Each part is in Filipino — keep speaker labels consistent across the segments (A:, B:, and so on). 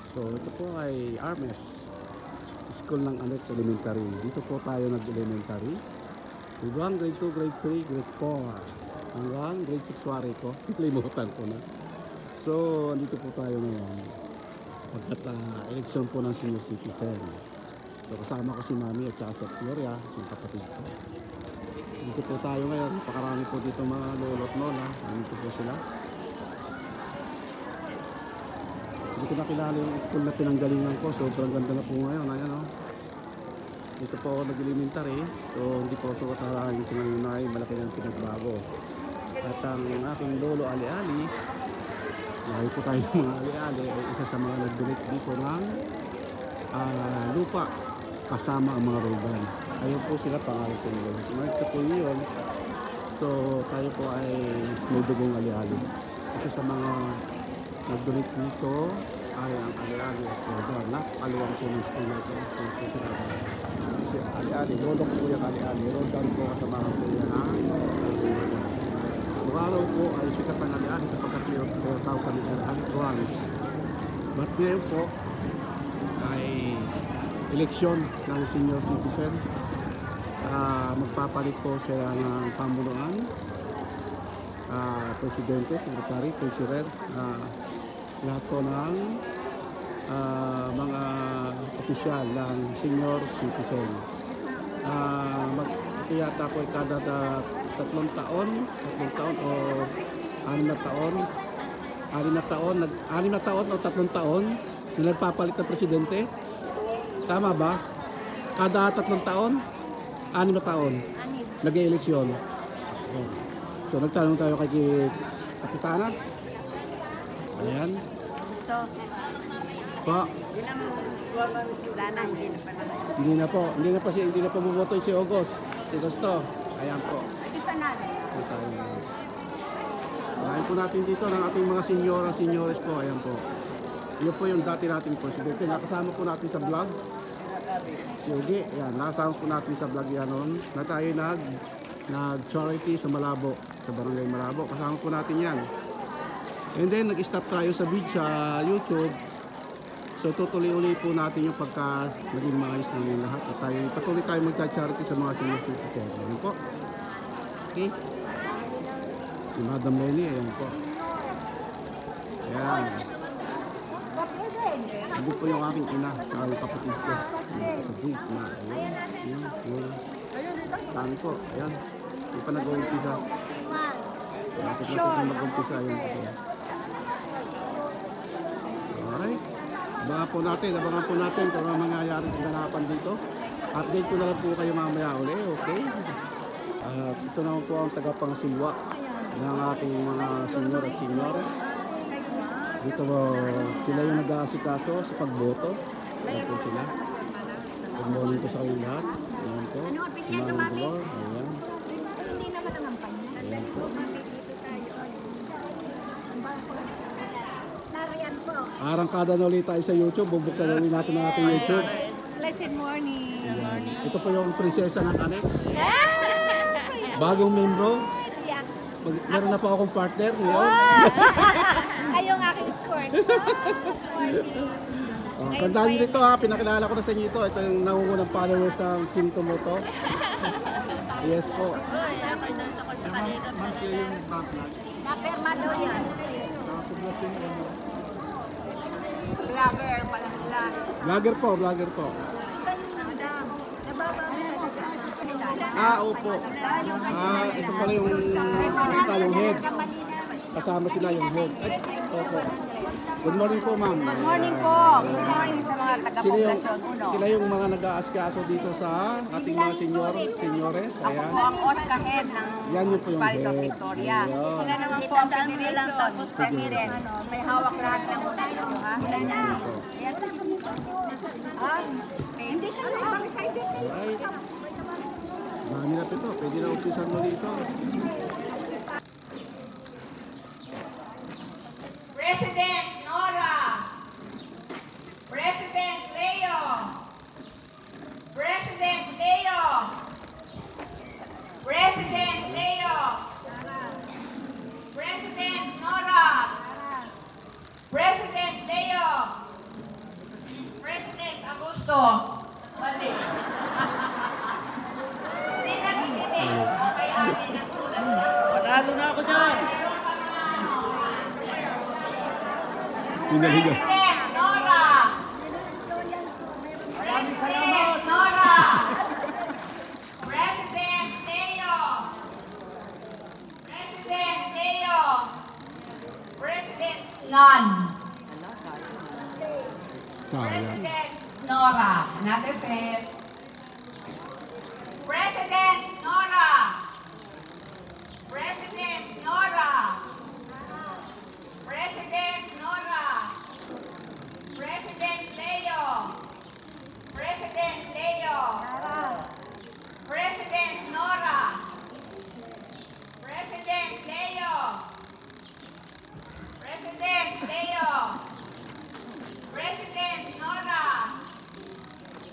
A: So ito po ay Armes School ng Annex Elementary. Dito po tayo nag-elementary. Hanggang grade 2, grade 3, grade 4. Hanggang grade 6 wari ko. Limutan ko na. So dito po tayo ngayon. Pagkat election po ng senior citizen. So kasama ko si Mami at sa Gloria, yung kapatid ko. Dito po tayo ngayon. Pakarami po dito mga lolo't lola. Dito po sila. Hindi ko nakilala yung school na pinanggalingan ko. Sobrang ganda na po ngayon. Ayan o. Dito po ako nag-elementary. So hindi po ako katarahin sa ngayon ay malaki ng pinagbago. At ang aking lolo Ali-Ali, lagi po tayo ng mga Ali-Ali, ay isa sa mga nag-donate dito ng lupa kasama ang mga roban. Ayun po sila pangalan ko nila. Ito po yun. So tayo po ay may dugong Ali-Ali. Isa sa mga nag-donate dito ay ang Ali-Ali at roban. Nakaluwang po ng school na ito. Si Ali-Ali, lolong po yung Ali-Ali. Roban po kasama po yan na araw po ay sikat ng Ali-Ali kapag tawag kami ng Ali Province. But ngayon po ay eleksyon ng senior citizen. Magpapalit po siya ng pamunuan, presidente, secretary, president, lahat po ng mga opisyal ng senior citizen. Yata po kada 3 taon o 6 na taon, 6 na taon o 3 taon sila nagpapalit ng presidente. Tama ba? Kada 3 taon, 6 na taon nag-e-eleksyon. So nagtanong tayo kay Kapitana. Ayan.
B: Gusto.
A: Po. Hindi na po. Hindi na po bumoto si August. Si Gusto. Ayan po. Ayan po natin dito ng ating mga senyores po. Ayan po. Yun po yung dati nating presidente. Nakasama po natin sa vlog. Si Ugi. Ayan. Nakasama po natin sa vlog yan noon. Na tayo nag-charity sa Malabo. Sa Barangay Malabo. Kasama po natin yan. And then nag-stop tayo sa YouTube. So tutuloy-ulit po natin yung pagka naging maayos ng yung lahat. At tayo, patuloy tayo mag-charity sa mga senior citizen. Ayan po. Okay. Si Madam Lenny, ayan po. Ayan. Hindi po yung aking ina, saka yung kapatid ko. Yung kapatid na, ayan. Ayan. Saan po, ayan. Hindi pa nag-umpisa. Bakit natin pa mag-umpisa, ayan po. Alright. Abangan po natin kung ano mangyayari kaganapan dito. Update ko na lang po kayo mamaya uli, okay? Ito naman po ang tagapangsilwa ng ating mga senior at seniores. Dito sila yung nag-aasikaso sa pagboto. Ayan po sila. Good morning po sa kayong lahat. Ayan po. Si Manong Dolor. Ayan. Ayan po. Arangkada na ulit tayo sa YouTube. Bubuksan na ulit natin ang ating YouTube.
B: Blessed morning.
A: Ayan. Ito po yung prinsesa ng Annex. Bagong membro. Meron na po akong partner ngayon.
B: Ay, yung aking escort.
A: Tandaan nyo dito ha, pinakilala ko na sa inyo ito. Ito yung nangungunang followers ng Chinto Moto. Yes po.
B: Napirma daw yan. Vlogger pala sila.
A: Vlogger po. Opo. Ito pala yung head. Kasama sila yung head. Ay, opo. Good morning po, ma'am.
B: Good morning po. Good morning sa mga taga-poblasyon uno.
A: Sila yung mga nag-aaskaso dito sa ating mga senyores.
B: Ako po ang OSCA head ng Municipality of Victoria. Sila naman po ang federation, president. May hawak lahat ng uno, ha? Hindi ka lang excited.
A: Alright. Marami na ito. Pwede na upisan mo dito.
C: President Nora, President Leo, President Leo, President Leo, President Nora, President Leo, Gusto. Mali. Hindi nakikinig. Okay, atin ang sulat.
D: Panalo na ako dyan.
A: Hinaliga.
C: President Nora. President Nora. President Leo. President Leo. President
B: None.
A: Sayang.
C: President Nora. Another set. President Nora. President Nora. President Nora. President Leo. President Leo. President Nora. President Leo. President Leo. President Nora.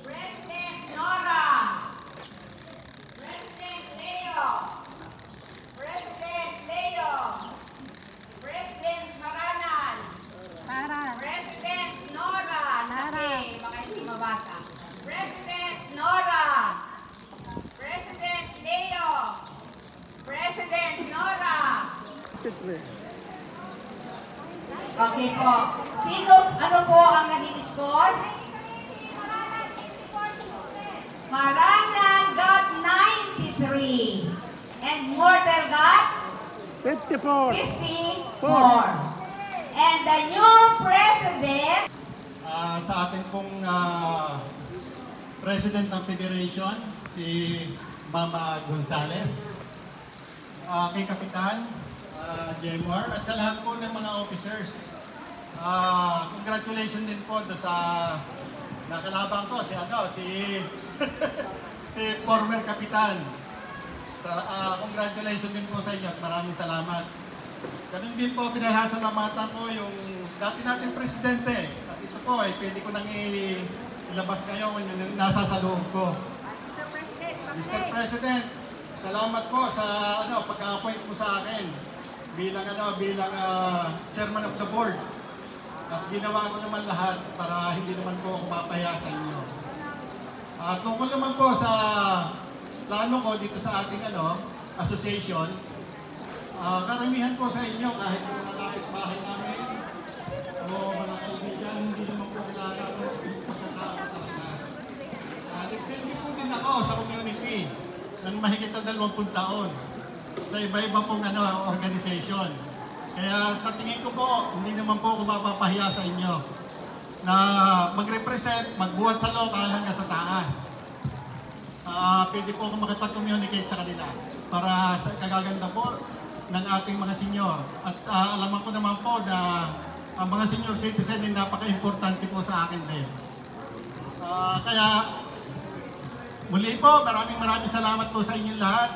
C: President Nora. President Leo. President Leo. President Maranan. President Nora. Nabi, baka hindi mabasa. President Nora. President Leo. President Nora. Okay po. Ano po ang naging score? Maranan got 93 and Mortal got
D: 54.
C: 54. And the new president,
E: Sa ating pong President ng Federation, si Mama Gonzales, kay Kapitan Jemor, at sa lahat po ng mga officers. Congratulations din po sa nakalabang ko, si former Kapitan. Congratulations din po sa inyo at maraming salamat. Ganun din po, pinasalamatan ko yung dati nating presidente. At ito po ay pwede ko nang ilabas kayo kung yung nasa sa loob ko. Mr. President, salamat po sa pagka-appoint mo sa akin bilang chairman of the board. At ginawa ko naman lahat para hindi naman po ako mapahiya sa inyo. Tungkol naman po sa plano ko dito sa ating association, karamihan po sa inyo, kahit yung mga kapitbahay namin o mga kaibigan, hindi naman po kilala ko yung pagkatao talaga. Nag-serve po din ako sa community ng mahigit na 20 taon sa iba-iba pong organization. Kaya sa tingin ko po, hindi naman po ako mapapahiya sa inyo na mag-represent, magbuhat sa lokal hanggang sa taas. Pwede po ako makipag-communicate sa kanila para sa kagaganda po ng ating mga senior. At alaman ko naman po na ang mga senior citizen ay napaka-importante po sa akin din. Kaya muli po, maraming salamat po sa inyong lahat.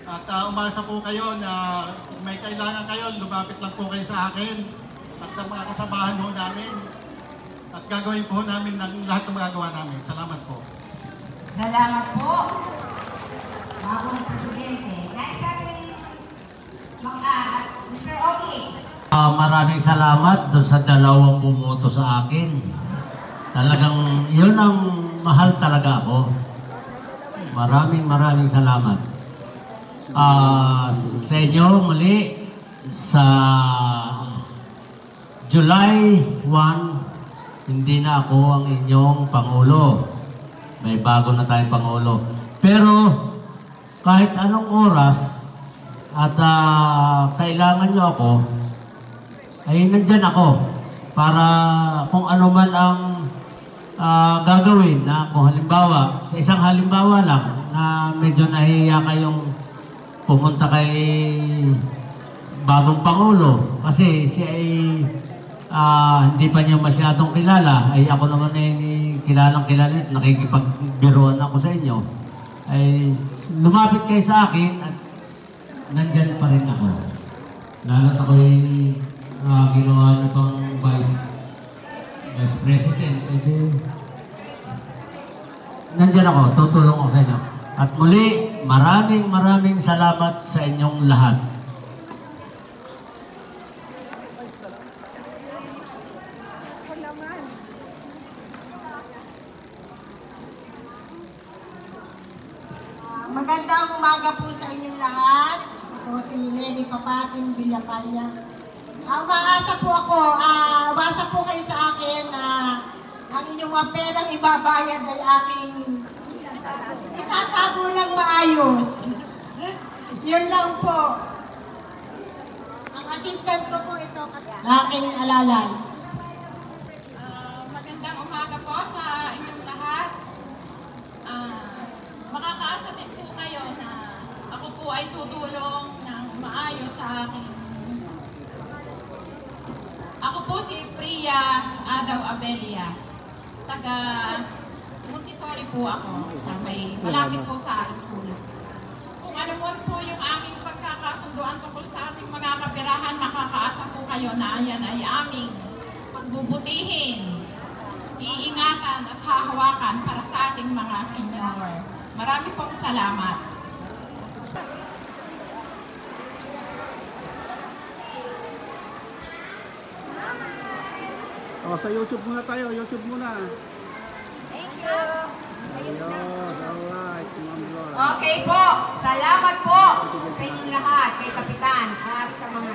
E: At umasa po kayo na kung may kailangan kayo, lumapit lang po kayo sa akin at sa mga kasabahan ho namin. At gagawin po namin ng lahat ng magagawa namin. Salamat po.
B: Salamat po. Bagong presidente. Next natin, Mr. Ogie.
D: Maraming salamat doon sa dalawang bumoto sa akin. Talagang yun ang mahal talaga ako. Maraming salamat. Sa inyo muli sa July 1, hindi na ako ang inyong Pangulo. May bago na tayong Pangulo. Pero kahit anong oras at kailangan nyo ako, ay nandyan ako para kung ano man ang gagawin na kung halimbawa, sa isang halimbawa lang na medyo nahihiya kayong pumunta kay bagong Pangulo kasi siya ay hindi pa niya masyadong kilala, ay ako naman ay kilalang at nakikipagbiruan ako sa inyo, ay lumapit kayo sa akin at nandyan pa rin ako. Lalo at ako ay ginawa niyo pang Vice President, nandyan ako, tutulong ako sa inyo. At muli, maraming salamat sa inyong lahat.
F: Magandang umaga po sa inyong lahat. Ako si Lenny Papasin Villacalla. Umaasa po ako, umasa po kayo sa akin na ang inyong mga perang ibabayad ay aking itatago lang maayos. Yun lang po. Ang assistant ko po ito, aking alalay.
G: Magandang umaga po sa inyong lahat. Makakaasa din po kayo na ako po ay tutulong ng maayos sa akin. Ako po si Priya Adaw Abelia. Taga Montessori po ako sa malapit po sa school. Kung ano po yung aming pagkakasunduan tungkol sa ating mga kapirahan, makakaasa po kayo na yan ay aming pagbubutihin, iingatan at hahawakan para sa ating mga senior. Marami pong salamat.
A: Sa YouTube muna tayo, YouTube muna.
B: Thank you.
A: Ayun, alright, Ma'am Laura.
B: Okay po. Salamat po sa inyong lahat, kay Kapitan at sa mga